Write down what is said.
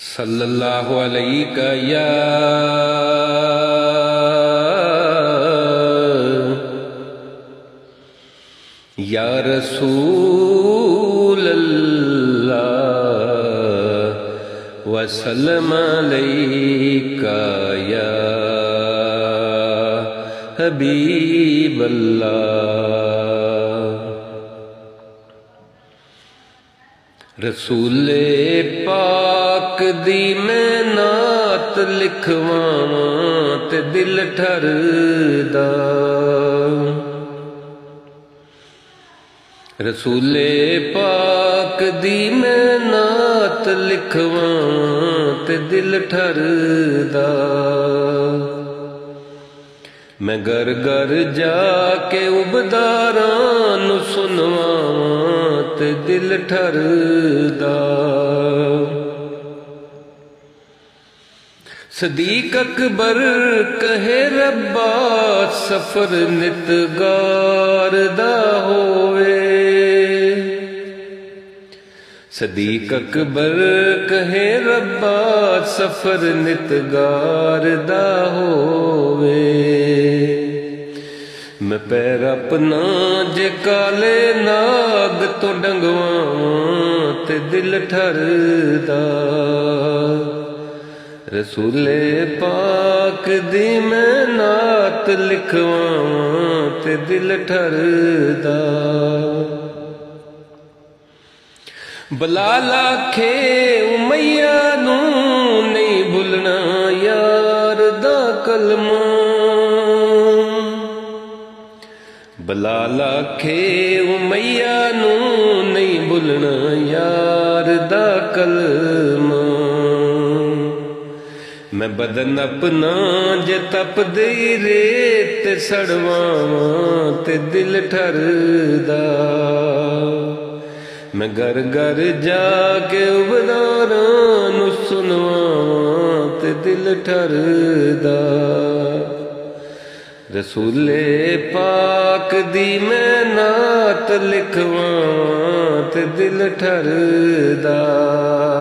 सल्लल्लाहु अलैका या रसूल अल्लाह वसल्लम अलैका या हबीब अल्लाह। रसूले पाक दी मैं नात लिखवां ते दिल ठरदा। रसूले पाक दी मैं नात लिखवां ते दिल ठरदा। मैं घर घर जाके उबदारां नू सुनवां ते दिल ठरदा। सदीक अकबर कहे रब्बा सफर नित गार दा होवे। सदीक अकबर कहे रब्बा सफर नित गार दा होवे। मैं पैर अपना जे काले नाग तो डंगवां ते दिल ठरदा। रसूले पाक दी मैं नात लिखवां ते दिल ठरदा। बलाल आखे उमैया नू नहीं भुलना यार दा कलमा। बलाल आखे उमैया नू नहीं भुलना यार दा कलमा। मैं बदन अपना जे तपदी रेत सड़वां ते दिल ठरदा। मैं घर घर जाके उबदारां नू सुनवां ते दिल ठरदा। रसूले पाक दी मैं नात लिखवां ते दिल ठरदा।